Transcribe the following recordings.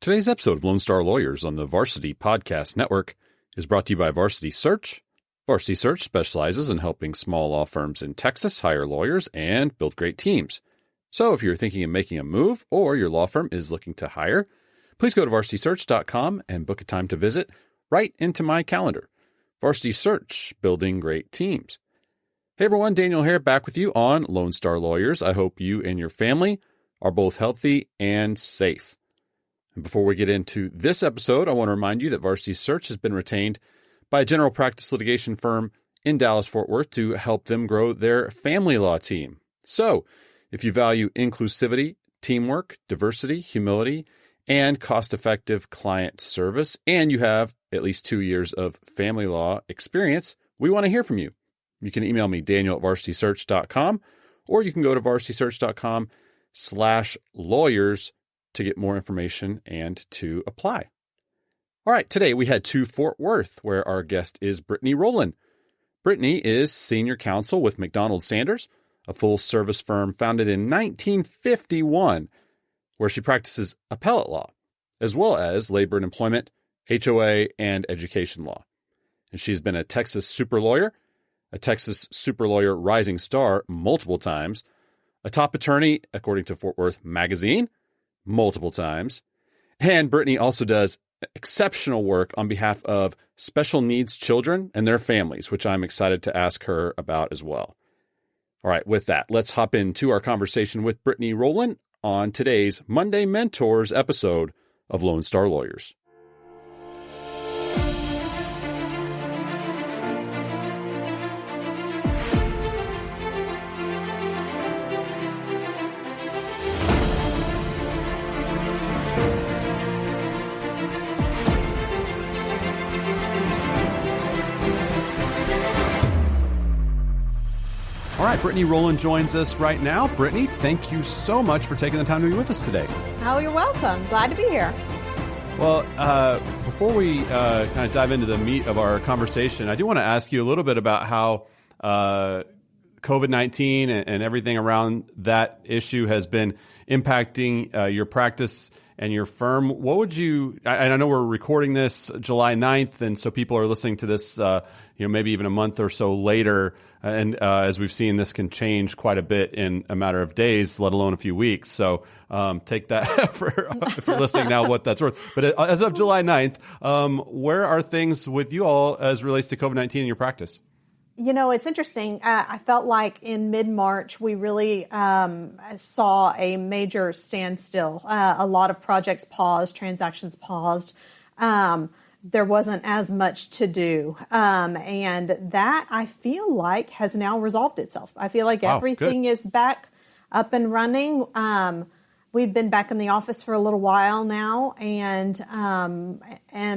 Today's episode of Lone Star Lawyers on the Varsity Podcast Network is brought to you by Varsity Search. Varsity Search specializes in helping small law firms in Texas hire lawyers and build great teams. So if you're thinking of making a move or your law firm is looking to hire, please go to varsitysearch.com and book a time to visit right into my calendar. Varsity Search, building great teams. Hey everyone, Daniel here back with you on Lone Star Lawyers. I hope you and your family are both healthy and safe. And before we get into this episode, I want to remind you that Varsity Search has been retained by a general practice litigation firm in Dallas-Fort Worth to help them grow their family law team. So, if you value inclusivity, teamwork, diversity, humility, and cost-effective client service, and you have at least 2 years of family law experience, we want to hear from you. You can email me, daniel@varsitysearch.com, or you can go to varsitysearch.com/lawyers to get more information and to apply. All right, today we head to Fort Worth, where our guest is Brittani Rollen. Brittani is senior counsel with McDonald Sanders, a full-service firm founded in 1951, where she practices appellate law, as well as labor and employment, HOA, and education law. And she's been a Texas super lawyer, a Texas super lawyer rising star multiple times, a top attorney, according to Fort Worth Magazine, multiple times. And Brittani also does exceptional work on behalf of special needs children and their families, which I'm excited to ask her about as well. All right, with that, let's hop into our conversation with Brittani Rollen on today's Monday Mentors episode of Lone Star Lawyers. All right, Brittani Rollen joins us right now. Brittani, thank you so much for taking the time to be with us today. Oh, you're welcome. Glad to be here. Well, before we kind of dive into the meat of our conversation, I do want to ask you a little bit about how COVID-19 and everything around that issue has been impacting your practice and your firm. What would you, and I know we're recording this July 9th, and so people are listening to this maybe even a month or so later. And as we've seen, this can change quite a bit in a matter of days, let alone a few weeks. So take that if you're listening now, what that's worth. But as of July 9th, where are things with you all as relates to COVID-19 in your practice? You know, it's interesting. I felt like in mid-March, we really saw a major standstill. A lot of projects paused, transactions paused. There wasn't as much to do. And that, I feel like, has now resolved itself. I feel like everything is back up and running. We've been back in the office for a little while now, and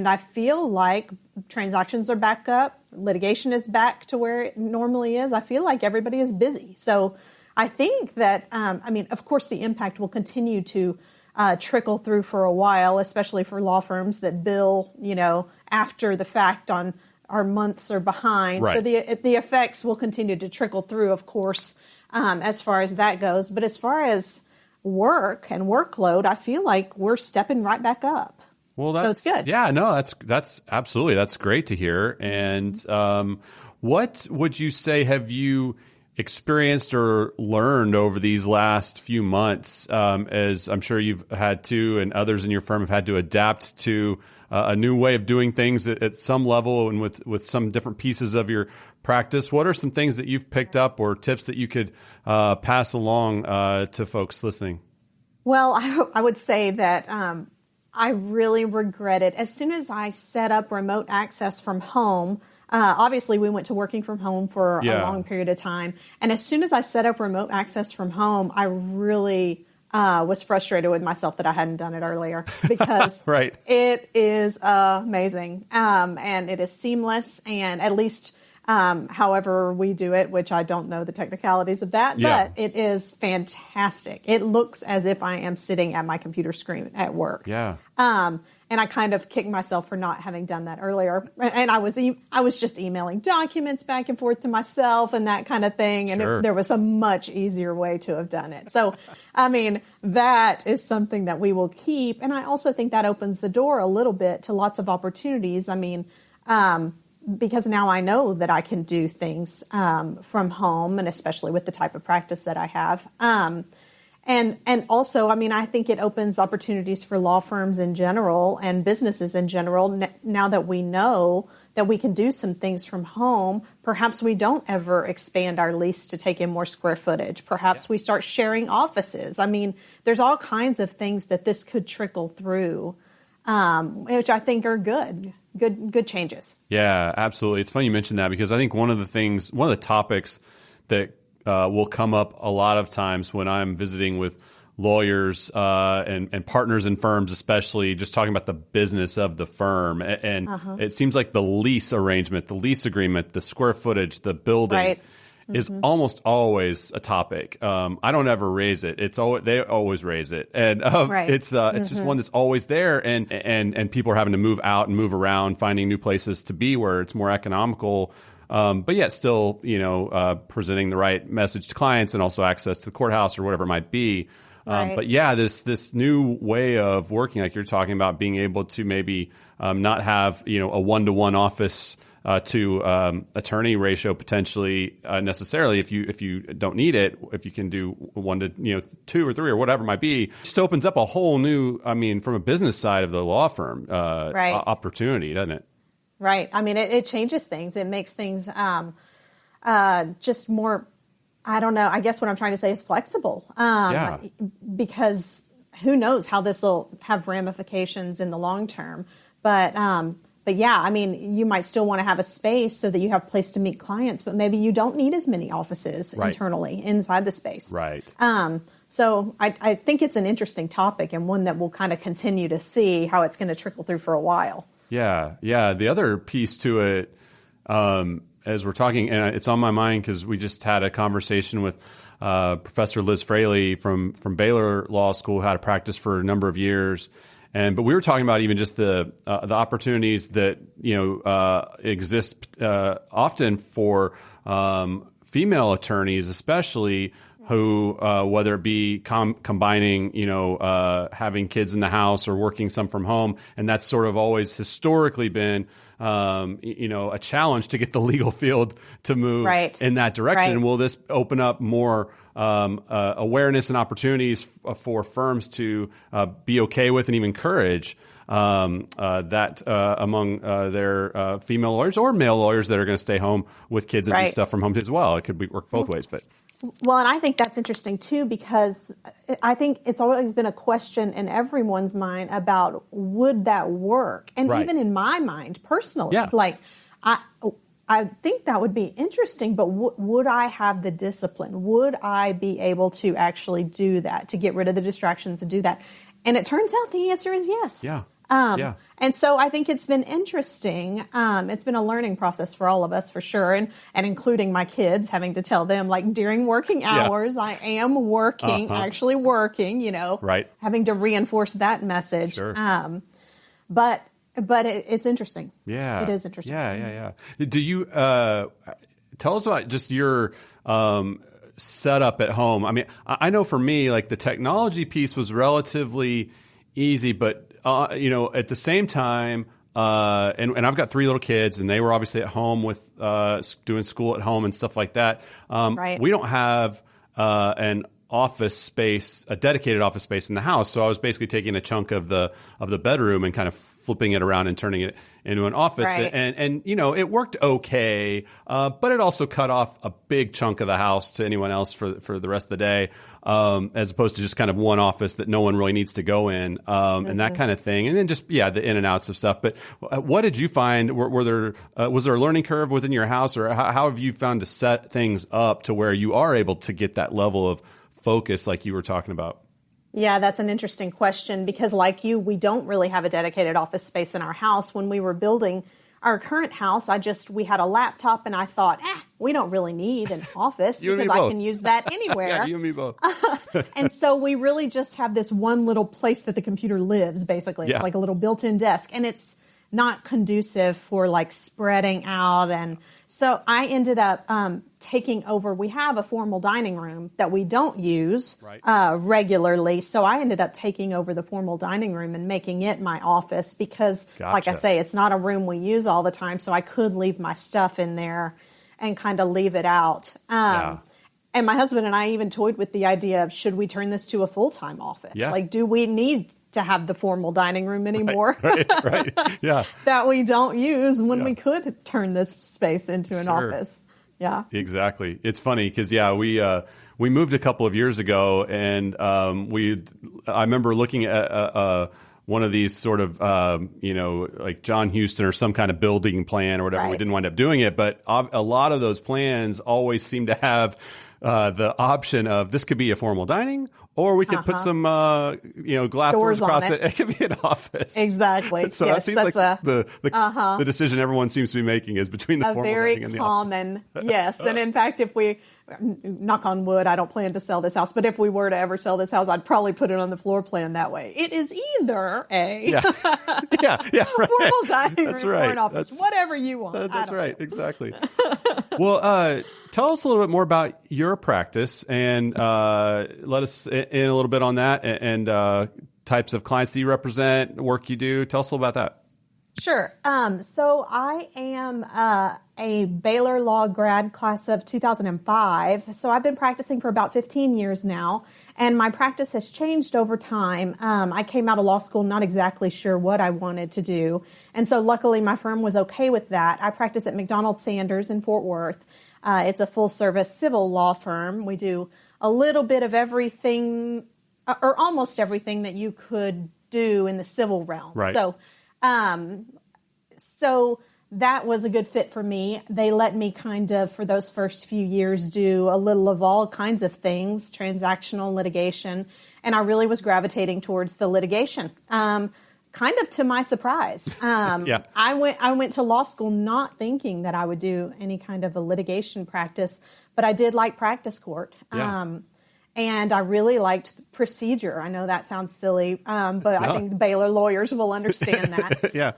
I feel like transactions are back up. Litigation is back to where it normally is. I feel like everybody is busy. So I think that, of course, the impact will continue to trickle through for a while, especially for law firms that bill, after the fact on our months are behind. Right. So the effects will continue to trickle through, of course, as far as that goes. But as far as work and workload, I feel like we're stepping right back up. Well, so it's good. Yeah, no, that's absolutely, that's great to hear. And what would you say have you experienced or learned over these last few months, as I'm sure you've had to, and others in your firm have had to adapt to a new way of doing things at some level and with some different pieces of your practice? What are some things that you've picked up or tips that you could pass along to folks listening? Well, I would say that I really regret it. As soon as I set up remote access from home, obviously we went to working from home for a long period of time. And as soon as I set up remote access from home, I really was frustrated with myself that I hadn't done it earlier, because it is amazing. And it is seamless. And at least however we do it, which I don't know the technicalities of that, but it is fantastic. It looks as if I am sitting at my computer screen at work. Yeah. And I kind of kicked myself for not having done that earlier. And I was just emailing documents back and forth to myself and that kind of thing. And there was a much easier way to have done it. So, I mean, that is something that we will keep. And I also think that opens the door a little bit to lots of opportunities. I mean, because now I know that I can do things from home, and especially with the type of practice that I have. And also, I mean, I think it opens opportunities for law firms in general and businesses in general. Now that we know that we can do some things from home, perhaps we don't ever expand our lease to take in more square footage. Perhaps we start sharing offices. I mean, there's all kinds of things that this could trickle through, which I think are good changes. Yeah, absolutely. It's funny you mentioned that, because I think one of the topics that will come up a lot of times when I'm visiting with lawyers and partners in firms, especially just talking about the business of the firm. And it seems like the lease arrangement, the lease agreement, the square footage, the building is almost always a topic. I don't ever raise it. They always raise it. And it's just one that's always there. And people are having to move out and move around, finding new places to be where it's more economical. But yet still, presenting the right message to clients and also access to the courthouse or whatever it might be. But yeah, this new way of working, like you're talking about, being able to maybe not have, a 1-to-1 office to attorney ratio potentially necessarily if you don't need it, if you can do 1 to 2 or 3 or whatever it might be, just opens up a whole new, from a business side of the law firm opportunity, doesn't it? Right. I mean, it changes things. It makes things just more, I don't know, I guess what I'm trying to say is flexible. Because who knows how this will have ramifications in the long term. But yeah, I mean, you might still want to have a space so that you have a place to meet clients, but maybe you don't need as many offices internally inside the space. Right. So I think it's an interesting topic and one that we'll kind of continue to see how it's going to trickle through for a while. Yeah. The other piece to it, as we're talking, and it's on my mind because we just had a conversation with Professor Liz Fraley from Baylor Law School, who had a practice for a number of years. But we were talking about even just the opportunities that exist often for female attorneys, especially who, whether it be combining, having kids in the house or working some from home. And that's sort of always historically been, a challenge to get the legal field to move in that direction. And will this open up more awareness and opportunities for firms to be okay with and even encourage that among their female lawyers or male lawyers that are going to stay home with kids and do stuff from home as well? It could work both ways, but... Well, and I think that's interesting, too, because I think it's always been a question in everyone's mind about would that work? And even in my mind, personally, I think that would be interesting, but would I have the discipline? Would I be able to actually do that, to get rid of the distractions and do that? And it turns out the answer is yes. And so I think it's been interesting. It's been a learning process for all of us, for sure, and including my kids, having to tell them, like, during working hours, I am working, actually working, having to reinforce that message. Sure. But it's interesting. Yeah. It is interesting. Yeah. Do you tell us about just your setup at home? I mean, I know for me, like, the technology piece was relatively easy, but at the same time, and I've got 3 little kids, and they were obviously at home with doing school at home and stuff like that. We don't have an office space, a dedicated office space in the house, so I was basically taking a chunk of the bedroom and kind of flipping it around and turning it into an office. And it worked okay, but it also cut off a big chunk of the house to anyone else for the rest of the day, as opposed to just kind of one office that no one really needs to go in, and that kind of thing. And then just, the in and outs of stuff. But what did you find? Was there a learning curve within your house, or how have you found to set things up to where you are able to get that level of focus like you were talking about? Yeah, that's an interesting question because, like you, we don't really have a dedicated office space in our house. When we were building our current house, we had a laptop, and I thought, we don't really need an office because I can use that anywhere. Yeah, you and me both. And so we really just have this one little place that the computer lives, basically. It's like a little built-in desk, and it's not conducive for like spreading out. And so I ended up taking over. We have a formal dining room that we don't use regularly. So I ended up taking over the formal dining room and making it my office because, like I say, it's not a room we use all the time. So I could leave my stuff in there and kind of leave it out. And my husband and I even toyed with the idea of, should we turn this to a full-time office? Yeah. Like, do we need to have the formal dining room anymore? Right. Yeah. That we don't use when we could turn this space into an office. Yeah. Exactly. It's funny because, we moved a couple of years ago, and I remember looking at one of these sort of, like John Huston or some kind of building plan or whatever. Right. We didn't wind up doing it, but a lot of those plans always seem to have the option of this could be a formal dining, or we could put some, glass doors across it. It could be an office. Exactly. So that seems like the decision everyone seems to be making is between the formal dining and the office. A very common, yes. And in fact, if we, knock on wood, I don't plan to sell this house, but if we were to ever sell this house, I'd probably put it on the floor plan that way. It is either a formal dining room or an office, whatever you want. That's right. Exactly. Well, tell us a little bit more about your practice and let us in a little bit on that and types of clients that you represent, work you do. Tell us a little about that. Sure. So I am a Baylor Law grad class of 2005. So I've been practicing for about 15 years now, and my practice has changed over time. I came out of law school not exactly sure what I wanted to do, and so luckily my firm was okay with that. I practice at McDonald Sanders in Fort Worth. It's a full-service civil law firm. We do a little bit of everything, or almost everything that you could do in the civil realm. Right. So that was a good fit for me. They let me kind of, for those first few years, do a little of all kinds of things, transactional litigation, and I really was gravitating towards the litigation, kind of to my surprise. I went to law school not thinking that I would do any kind of a litigation practice, but I did like practice court. And I really liked procedure. I know that sounds silly, but I think the Baylor lawyers will understand that.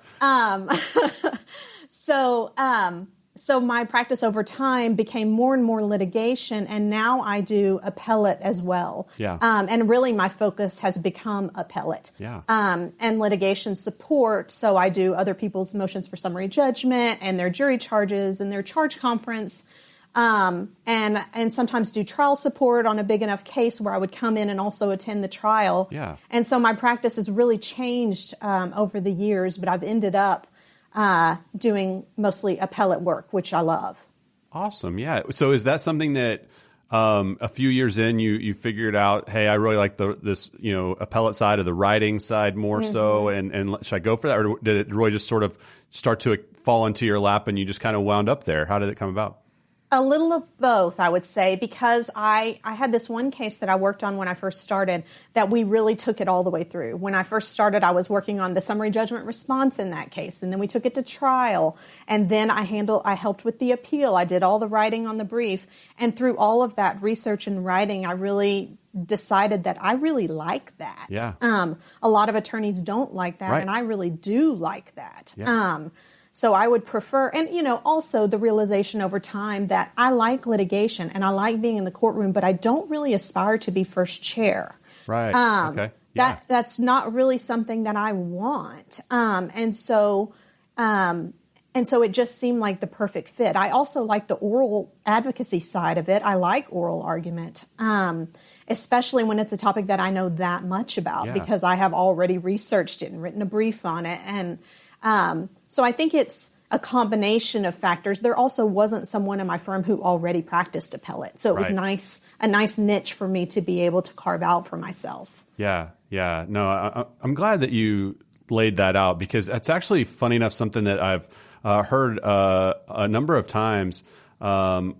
So my practice over time became more and more litigation, and now I do appellate as well. And really my focus has become appellate and litigation support. So I do other people's motions for summary judgment and their jury charges and their charge conference. And sometimes do trial support on a big enough case where I would come in and also attend the trial. And so my practice has really changed over the years, but I've ended up doing mostly appellate work, which I love. Awesome. Yeah. So is that something that a few years in you figured out, hey, I really like this appellate side of the writing side more so, and should I go for that, or did it really just sort of start to fall into your lap and you just kind of wound up there? How did it come about? A little of both, I would say, because I had this one case that I worked on when I first started that we really took it all the way through. When I first started, I was working on the summary judgment response in that case, and then we took it to trial, and then I helped with the appeal. I did all the writing on the brief, and through all of that research and writing, I really decided that I really like that. A lot of attorneys don't like that, and I really do like that. So I would prefer, and also the realization over time that I like litigation and I like being in the courtroom, but I don't really aspire to be first chair. Okay. That's not really something that I want. And so it just seemed like the perfect fit. I also like the oral advocacy side of it. I like oral argument, especially when it's a topic that I know that much about because I have already researched it and written a brief on it. And so I think it's a combination of factors. There also wasn't someone in my firm who already practiced appellate. So it was a nice niche for me to be able to carve out for myself. No, I'm glad that you laid that out because it's actually funny enough something that I've heard a number of times from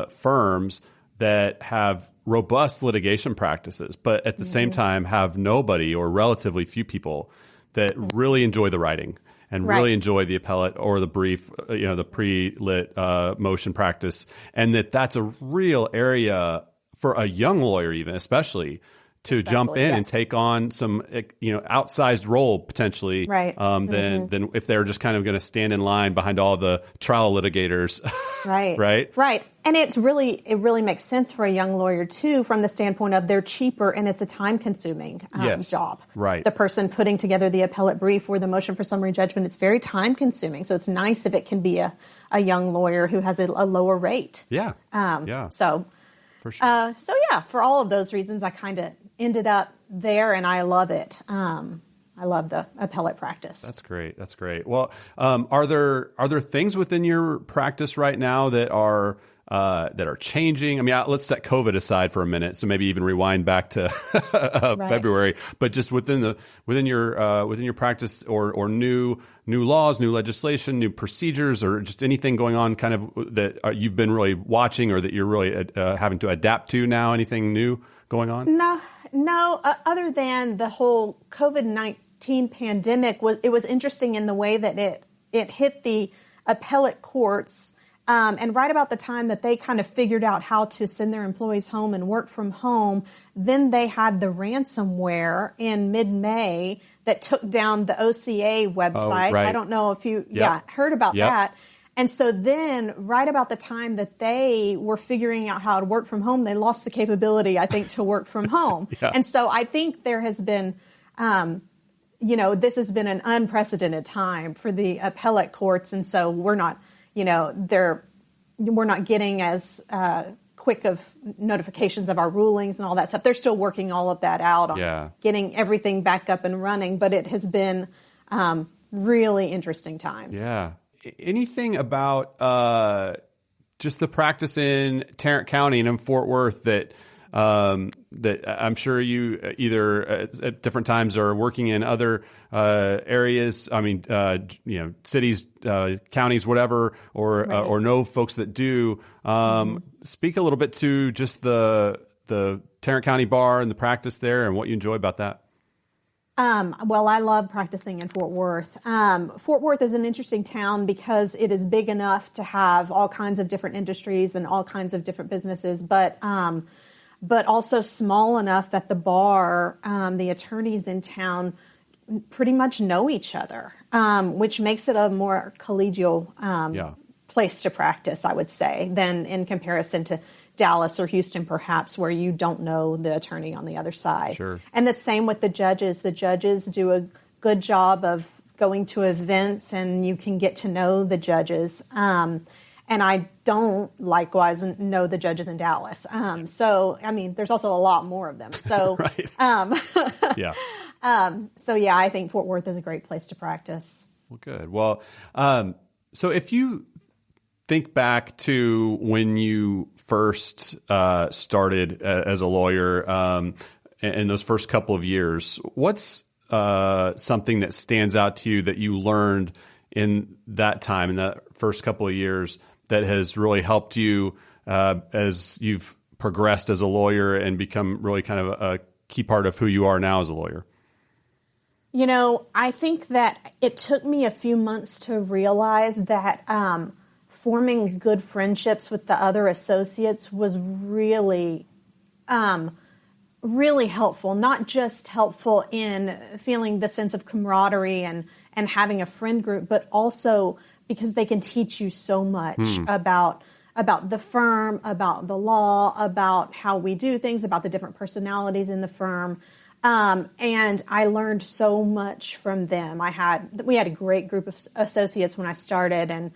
firms that have robust litigation practices, but at the same time have nobody or relatively few people that really enjoy the writing. and Right. really enjoy the appellate or the brief, the pre-lit motion practice, and that's a real area for a young lawyer, even especially, to jump in and take on some, outsized role potentially, Right. than if they're just kind of going to stand in line behind all the trial litigators. Right. Right. Right. And it really makes sense for a young lawyer too, from the standpoint of they're cheaper and it's a time-consuming job. Right. The person putting together the appellate brief or the motion for summary judgment, it's very time-consuming. So it's nice if it can be a young lawyer who has a lower rate. Yeah. So. For sure. For all of those reasons, I kind of ended up there, and I love it. I love the appellate practice. That's great. Well, are there things within your practice right now that are changing? I mean, let's set COVID aside for a minute. So maybe even rewind back to February, but just within your practice or new laws, new legislation, new procedures, or just anything going on kind of that you've been really watching or that you're really having to adapt to now. Anything new going on? No. Other than the whole COVID-19 pandemic, it was interesting in the way that it hit the appellate courts. And right about the time that they kind of figured out how to send their employees home and work from home, then they had the ransomware in mid-May that took down the OCA website. Oh, right. I don't know if you heard about that. And so then right about the time that they were figuring out how to work from home, they lost the capability, I think, to work from home. And so I think there has been, this has been an unprecedented time for the appellate courts. And so we're not getting as quick of notifications of our rulings and all that stuff. They're still working all of that out on getting everything back up and running, but it has been really interesting times. Yeah. Anything about just the practice in Tarrant County and in Fort Worth that I'm sure you either at different times are working in other areas. I mean, cities, counties, whatever, or know folks that do. Speak a little bit to just the Tarrant County Bar and the practice there and what you enjoy about that. Well, I love practicing in Fort Worth. Fort Worth is an interesting town because it is big enough to have all kinds of different industries and all kinds of different businesses, but also small enough that the bar, the attorneys in town pretty much know each other, which makes it a more collegial place to practice, I would say, than in comparison to Dallas or Houston, perhaps, where you don't know the attorney on the other side. Sure. And the same with the judges. The judges do a good job of going to events, and you can get to know the judges. And I don't likewise know the judges in Dallas. So, I mean, there's also a lot more of them. So, I think Fort Worth is a great place to practice. Well, good. Well, so if you think back to when you first started as a lawyer in those first couple of years, what's something that stands out to you that you learned in that time, in that first couple of years, that has really helped you as you've progressed as a lawyer and become really kind of a key part of who you are now as a lawyer? I think that it took me a few months to realize that forming good friendships with the other associates was really, really helpful. Not just helpful in feeling the sense of camaraderie and having a friend group, but also because they can teach you so much about the firm, about the law, about how we do things, about the different personalities in the firm. And I learned so much from them. We had a great group of associates when I started, and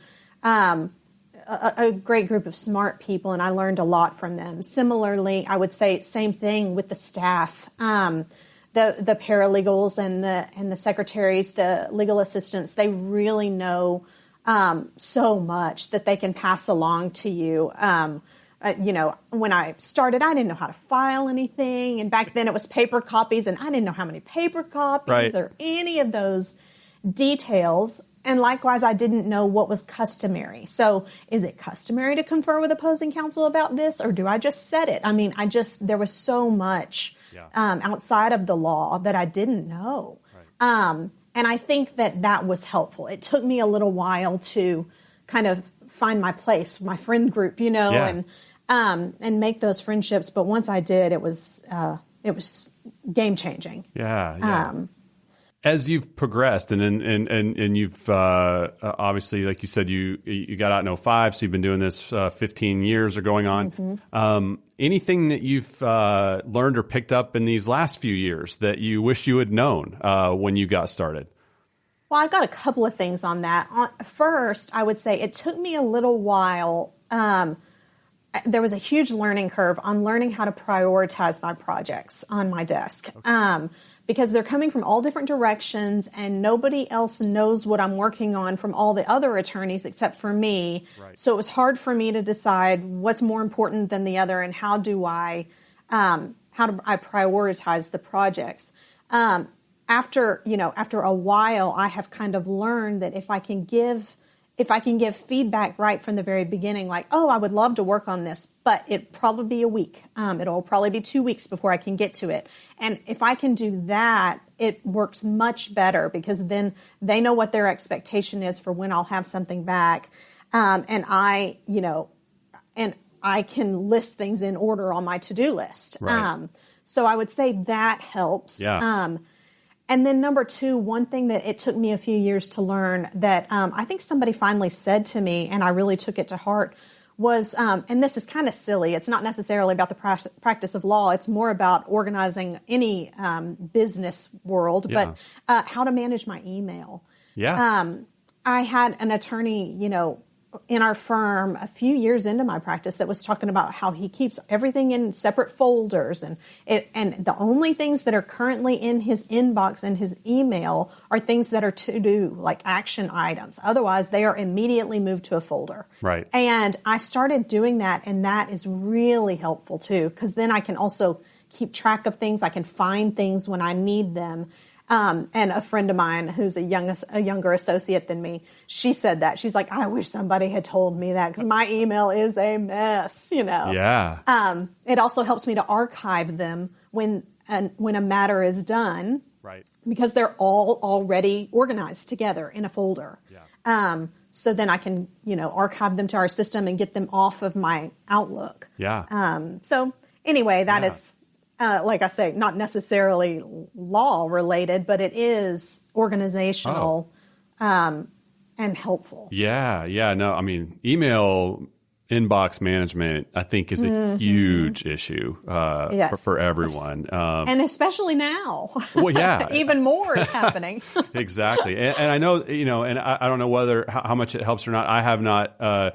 a great group of smart people, and I learned a lot from them. Similarly, I would say same thing with the staff, the paralegals and the secretaries, the legal assistants. They really know so much that they can pass along to you. When I started, I didn't know how to file anything, and back then it was paper copies, and I didn't know how many paper copies or any of those details. And likewise, I didn't know what was customary. So is it customary to confer with opposing counsel about this, or do I just set it? I mean, there was so much outside of the law that I didn't know. And I think that was helpful. It took me a little while to kind of find my place, my friend group, and make those friendships. But once I did, it was game changing. Yeah. As you've progressed and you've obviously, like you said, you got out in 2005, so you've been doing this 15 years or going on. Mm-hmm. Anything that you've learned or picked up in these last few years that you wish you had known when you got started? Well, I've got a couple of things on that. First, I would say it took me a little while. There was a huge learning curve on learning how to prioritize my projects on my desk. Okay. Because they're coming from all different directions and nobody else knows what I'm working on from all the other attorneys except for me. Right. So it was hard for me to decide what's more important than the other and how do I prioritize the projects. After a while, I have kind of learned that if I can give feedback right from the very beginning, like, oh, I would love to work on this, but it'll probably be a week. It'll probably be 2 weeks before I can get to it. And if I can do that, it works much better because then they know what their expectation is for when I'll have something back. And I can list things in order on my to-do list. Right. So I would say that helps. Yeah. And then number two, one thing that it took me a few years to learn that I think somebody finally said to me, and I really took it to heart, was, and this is kind of silly, it's not necessarily about the practice of law, it's more about organizing any business world, but how to manage my email. Yeah. I had an attorney, in our firm a few years into my practice that was talking about how he keeps everything in separate folders and the only things that are currently in his inbox and his email are things that are to do, like action items. Otherwise, they are immediately moved to a folder. Right. And I started doing that, and that is really helpful too, because then I can also keep track of things. I can find things when I need them. And a friend of mine who's a younger associate than me, she said that. She's like, I wish somebody had told me that because my email is a mess, Yeah. It also helps me to archive them when a matter is done. Right. Because they're all already organized together in a folder. Yeah. So then I can, archive them to our system and get them off of my Outlook. Yeah. So anyway, that is... like I say, not necessarily law related, but it is organizational and helpful. Yeah. No, I mean, email inbox management, I think, is a huge issue for everyone. And especially now. Well, yeah. Even more is happening. Exactly. And I know, and I don't know how much it helps or not. I have not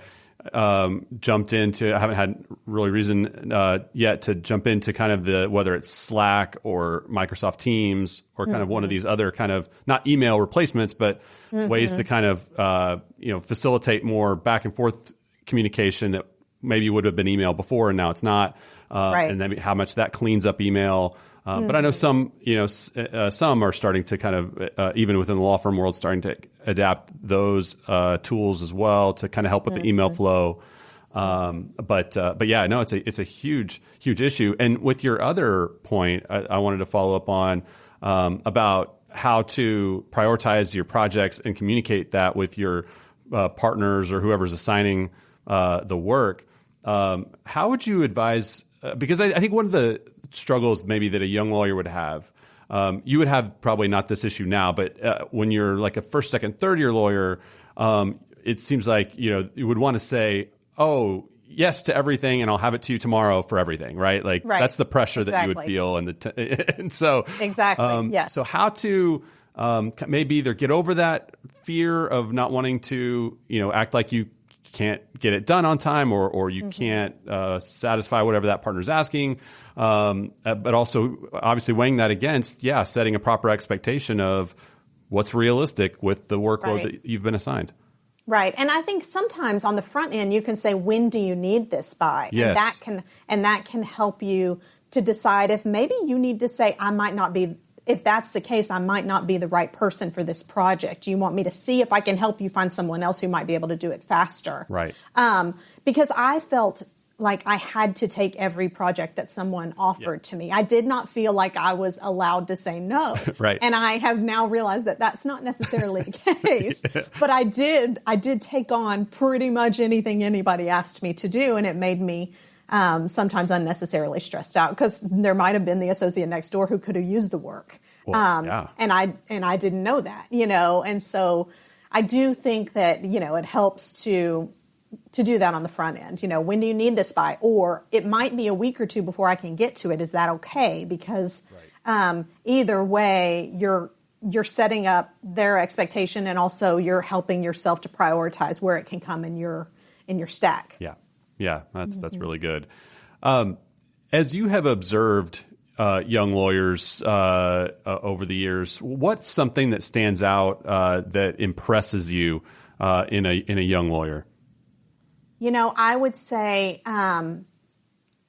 jumped into, I haven't had really reason yet to jump into kind of whether it's Slack or Microsoft Teams or kind of one of these other kind of, not email replacements, but ways to kind of, facilitate more back and forth communication that maybe would have been email before and now it's not. Right. And then how much that cleans up email. But I know some are starting to kind of, even within the law firm world, starting to adapt those tools as well to kind of help with the email flow. But yeah, no, it's a huge issue. And with your other point, I wanted to follow up on about how to prioritize your projects and communicate that with your partners or whoever's assigning the work. How would you advise? Because I think one of the struggles maybe that a young lawyer would have, you would have probably not this issue now, but when you're like a first, second, third year lawyer, it seems like, you would want to say, oh, yes to everything, and I'll have it to you tomorrow for everything, right? Like that's the pressure that you would feel. And so, exactly. Yes. So how to maybe either get over that fear of not wanting to, act like you can't get it done on time or you can't satisfy whatever that partner's asking. But also obviously weighing that against, setting a proper expectation of what's realistic with the workload that you've been assigned. Right. And I think sometimes on the front end, you can say, when do you need this by? Yes. And that can help you to decide if maybe you need to say, if that's the case, I might not be the right person for this project. You want me to see if I can help you find someone else who might be able to do it faster. Right. Because I felt like I had to take every project that someone offered to me. I did not feel like I was allowed to say no. Right. And I have now realized that that's not necessarily the case. But I did take on pretty much anything anybody asked me to do, and it made me sometimes unnecessarily stressed out because there might have been the associate next door who could have used the work. Well, And I didn't know that, and so I do think that, it helps to do that on the front end. When do you need this by? Or it might be a week or two before I can get to it. Is that okay? Because either way, you're setting up their expectation, and also you're helping yourself to prioritize where it can come in your stack. Yeah, that's really good. As you have observed young lawyers over the years, what's something that stands out that impresses you in a young lawyer? I would say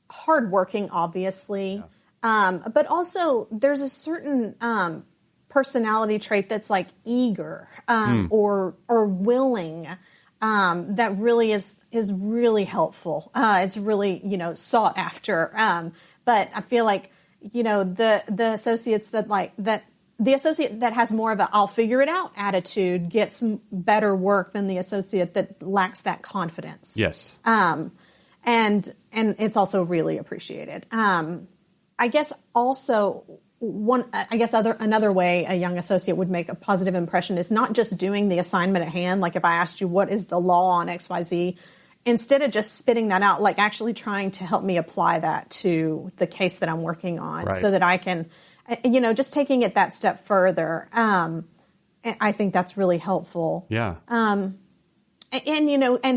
hardworking, obviously, but also there's a certain personality trait that's like eager or willing. That really is really helpful. It's really sought after. But I feel like the associates the associate that has more of a "I'll figure it out" attitude gets better work than the associate that lacks that confidence. Yes. And it's also really appreciated. I guess also another way a young associate would make a positive impression is not just doing the assignment at hand. Like if I asked you what is the law on XYZ, instead of just spitting that out, like actually trying to help me apply that to the case that I'm working on, so that I can, just taking it that step further. I think that's really helpful. Yeah. And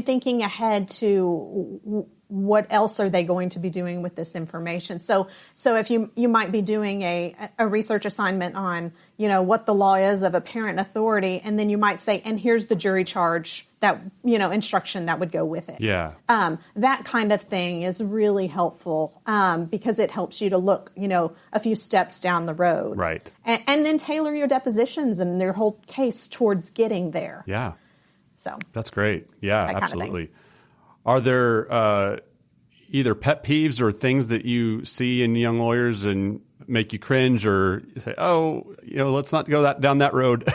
thinking ahead to what else are they going to be doing with this information? So if you might be doing a research assignment on, what the law is of apparent authority, and then you might say, and here's the jury charge that, instruction that would go with it. Yeah. That kind of thing is really helpful because it helps you to look, a few steps down the road. Right. And then tailor your depositions and their whole case towards getting there. Yeah. So that's great. Yeah, that absolutely. Are there either pet peeves or things that you see in young lawyers and make you cringe or say, oh, let's not go down that road?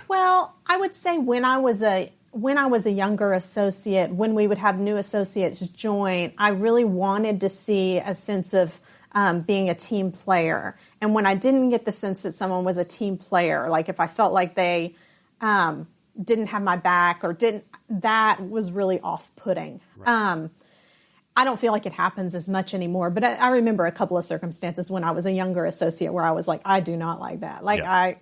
Well, I would say when I was a younger associate, when we would have new associates join, I really wanted to see a sense of being a team player. And when I didn't get the sense that someone was a team player, like if I felt like they didn't have my back or that was really off-putting. Right. I don't feel like it happens as much anymore, but I remember a couple of circumstances when I was a younger associate where I was like, I do not like that. Like I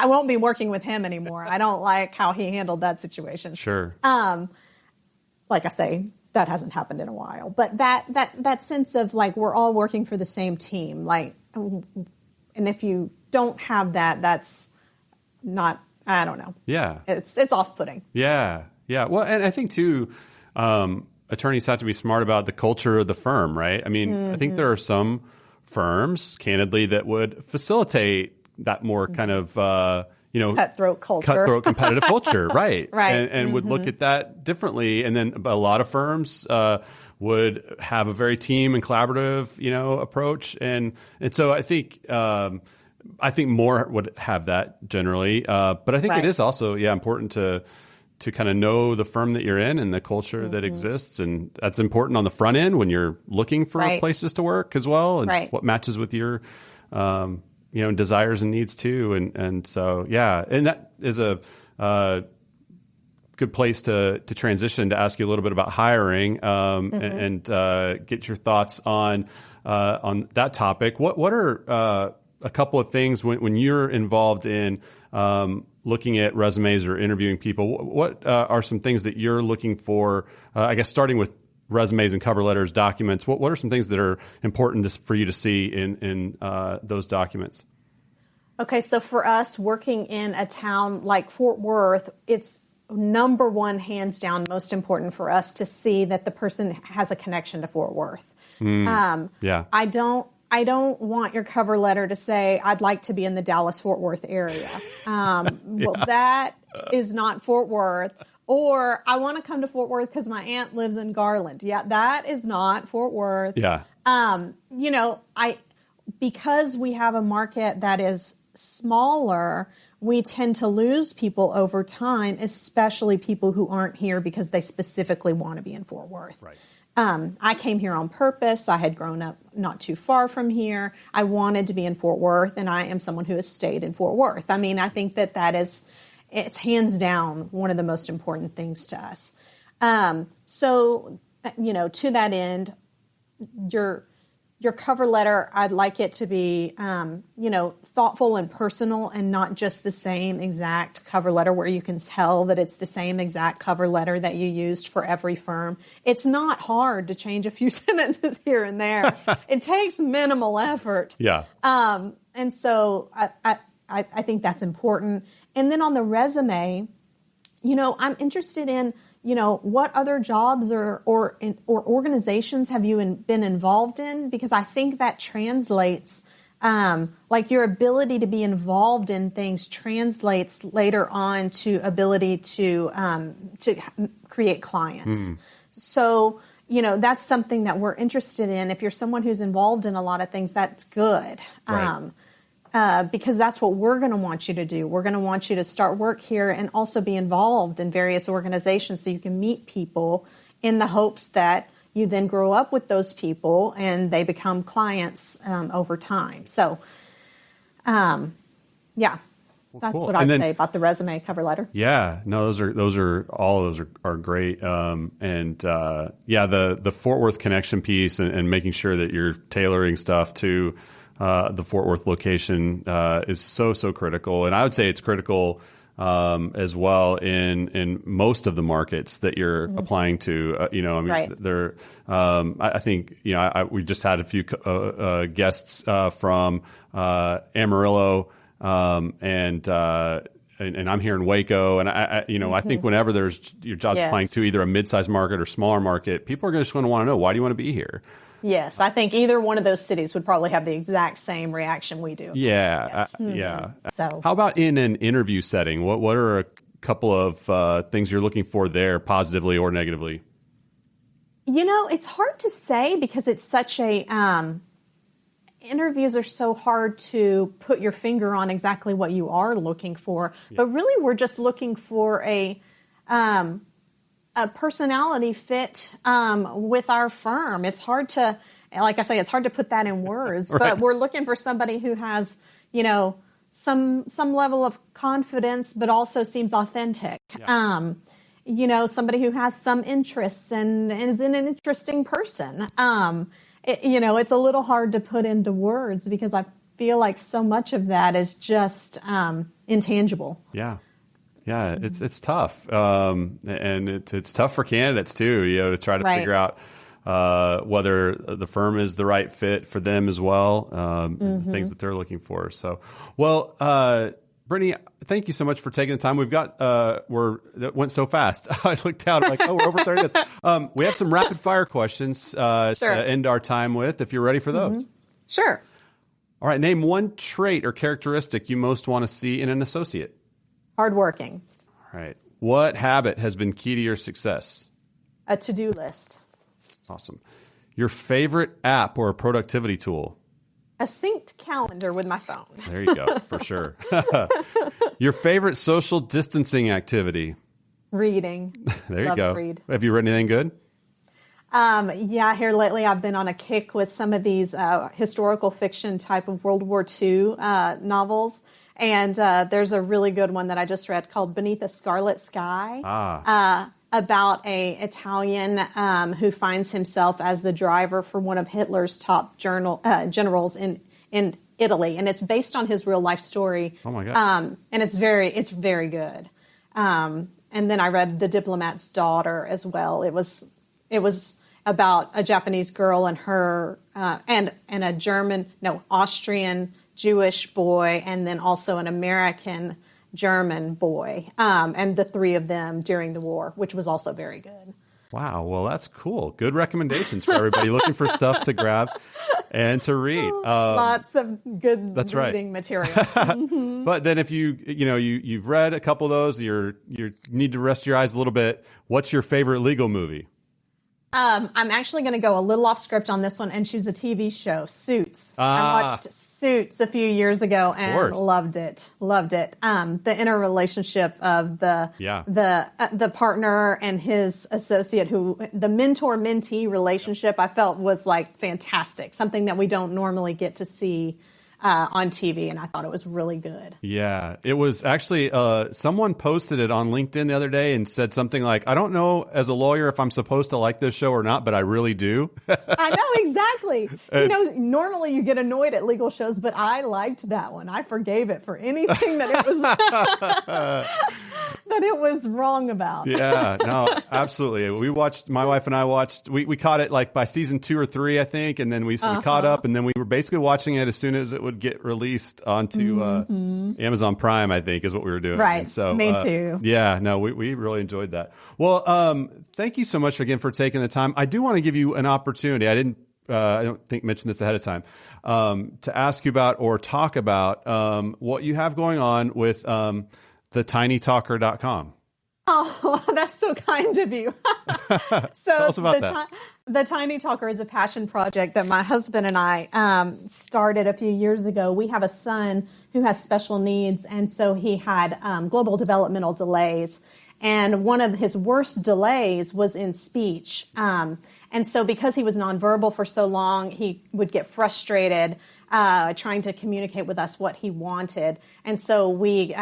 won't be working with him anymore. I don't like how he handled that situation. Sure. Like I say, that hasn't happened in a while, but that sense of like, we're all working for the same team. Like, and if you don't have that, that's not, I don't know. Yeah. It's off-putting. Yeah. Yeah. Well, and I think too, attorneys have to be smart about the culture of the firm, right? I mean, I think there are some firms, candidly, that would facilitate that more kind of, cutthroat competitive culture, right? Right. And would look at that differently. And then a lot of firms would have a very team and collaborative, approach. And so I think more would have that generally. But I think it is also, important to kind of know the firm that you're in and the culture that exists. And that's important on the front end when you're looking for places to work as well, and what matches with your, desires and needs too. And so, and that is a good place to transition to ask you a little bit about hiring, and get your thoughts on that topic. What are a couple of things when you're involved in looking at resumes or interviewing people? What are some things that you're looking for? I guess starting with resumes and cover letters, documents. What are some things that are important for you to see in those documents? Okay, so for us working in a town like Fort Worth, it's number one, hands down, most important for us to see that the person has a connection to Fort Worth. I don't want your cover letter to say, I'd like to be in the Dallas-Fort Worth area. Well, that is not Fort Worth. Or I want to come to Fort Worth because my aunt lives in Garland. Yeah, that is not Fort Worth. Yeah. Because we have a market that is smaller, we tend to lose people over time, especially people who aren't here because they specifically want to be in Fort Worth. Right. I came here on purpose. I had grown up not too far from here. I wanted to be in Fort Worth, and I am someone who has stayed in Fort Worth. I mean, I think that is, it's hands down one of the most important things to us. So, to that end, your cover letter, I'd like it to be, thoughtful and personal and not just the same exact cover letter where you can tell that it's the same exact cover letter that you used for every firm. It's not hard to change a few sentences here and there. It takes minimal effort. Yeah. And so I think that's important. And then on the resume, I'm interested in, what other jobs or organizations have you been involved in? Because I think that translates, like your ability to be involved in things translates later on to ability to create clients. So, that's something that we're interested in. If you're someone who's involved in a lot of things, that's good. Right. Because that's what we're going to want you to do. We're going to want you to start work here and also be involved in various organizations so you can meet people in the hopes that you then grow up with those people and they become clients over time. So, that's cool. what I'd say about the resume cover letter. Yeah, no, those are all of those are great. The Fort Worth connection piece and making sure that you're tailoring stuff to the Fort Worth location is so critical, and I would say it's critical as well in most of the markets that you're applying to. Right. I think we just had a few guests from Amarillo, and I'm here in Waco, and I think whenever there's your jobs applying to either a mid-sized market or smaller market, people are just going to want to know, why do you want to be here? Yes, I think either one of those cities would probably have the exact same reaction we do. Yeah, Yes. yeah. So, how about in an interview setting? What are a couple of things you're looking for there, positively or negatively? It's hard to say because it's such a interviews are so hard to put your finger on exactly what you are looking for. Yeah. But really, we're just looking for a personality fit with our firm. It's hard to, like I say, it's hard to put that in words, right. But we're looking for somebody who has, some level of confidence, but also seems authentic. Yeah. Somebody who has some interests and is an interesting person. It's a little hard to put into words because I feel like so much of that is just intangible. Yeah. Yeah, it's tough, and it's tough for candidates too. To try to figure out whether the firm is the right fit for them as well, things that they're looking for. So, well, Brittani, thank you so much for taking the time. We've got that went so fast. I looked out, I'm like, we're over 30 minutes. We have some rapid fire questions to end our time with. If you're ready for those, Sure. All right, name one trait or characteristic you most want to see in an associate. Hardworking. All right. What habit has been key to your success? A to-do list. Awesome. Your favorite app or productivity tool? A synced calendar with my phone. There you go, for sure. Your favorite social distancing activity? Reading. There you Love go. to read. Have you read anything good? Here lately I've been on a kick with some of these historical fiction type of World War II novels. And there's a really good one that I just read called Beneath a Scarlet Sky, about a Italian who finds himself as the driver for one of Hitler's top generals in Italy, and it's based on his real life story. Oh my God! And it's very good. And then I read The Diplomat's Daughter as well. It was about a Japanese girl and her and a Austrian Jewish boy, and then also an American German boy, and the three of them during the war, which was also very good. Wow. Well, that's cool. Good recommendations for everybody looking for stuff to grab and to read. Lots of good reading material. But then if you've read a couple of those, you need to rest your eyes a little bit. What's your favorite legal movie? I'm actually going to go a little off script on this one and choose a TV show, Suits. I watched Suits a few years ago and loved it. The interrelationship of the partner and his associate, the mentor-mentee relationship, I felt was like fantastic. Something that we don't normally get to see on TV, and I thought it was really good. Yeah, it was actually someone posted it on LinkedIn the other day and said something like, I don't know as a lawyer if I'm supposed to like this show or not, but I really do. I know, exactly. Normally you get annoyed at legal shows, but I liked that one. I forgave it for anything that it was that it was wrong about. Yeah, no, absolutely. My wife and I watched, we caught it like by season 2 or 3, I think, and then we caught up, and then we were basically watching it as soon as it would get released onto Amazon Prime, I think, is what we were doing. Right. And so, me too. Yeah, no, we really enjoyed that. Well, thank you so much again for taking the time. I do want to give you an opportunity. I don't think mention this ahead of time, to ask you about or talk about what you have going on with thetinytalker.com. Oh, that's so kind of you. So tell us about that. The Tiny Talker is a passion project that my husband and I started a few years ago. We have a son who has special needs, and so he had global developmental delays. And one of his worst delays was in speech. And so because he was nonverbal for so long, he would get frustrated trying to communicate with us what he wanted. And so we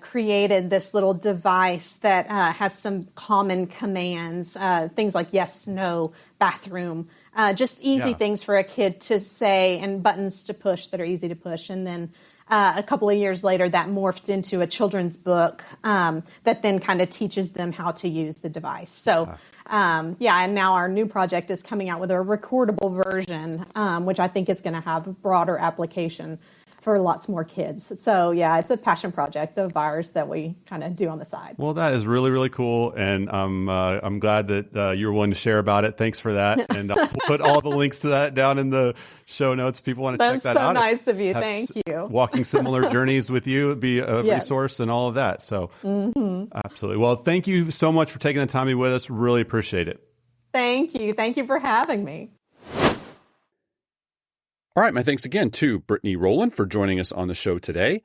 created this little device that has some common commands, things like yes, no, bathroom, just easy things for a kid to say and buttons to push that are easy to push. And then a couple of years later, that morphed into a children's book that then kind of teaches them how to use the device. So, and now our new project is coming out with a recordable version, which I think is going to have a broader application for lots more kids. So yeah, it's a passion project of ours that we kind of do on the side. Well, that is really, really cool. And I'm glad that you're willing to share about it. Thanks for that. And I'll put all the links to that down in the show notes. People want to check that out. That's so nice of you. Thank you. Walking similar journeys with you would be a resource and all of that. So absolutely. Well, thank you so much for taking the time to be with us. Really appreciate it. Thank you. Thank you for having me. All right, my thanks again to Brittani Rollen for joining us on the show today.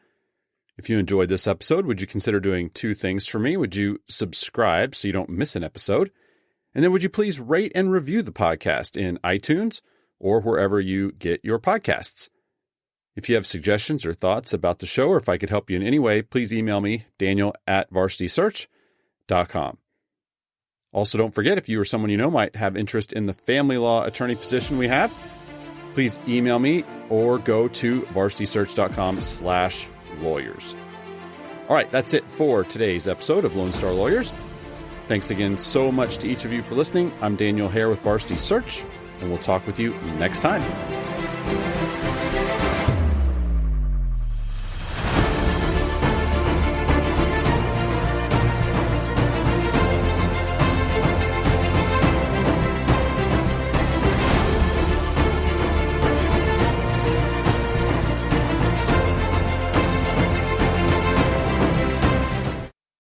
If you enjoyed this episode, would you consider doing 2 things for me? Would you subscribe so you don't miss an episode? And then would you please rate and review the podcast in iTunes or wherever you get your podcasts? If you have suggestions or thoughts about the show, or if I could help you in any way, please email me, daniel@varsitysearch.com. Also, don't forget, if you or someone you know might have interest in the family law attorney position we have, please email me or go to varsitysearch.com/lawyers. All right, that's it for today's episode of Lone Star Lawyers. Thanks again so much to each of you for listening. I'm Daniel Hare with Varsity Search, and we'll talk with you next time.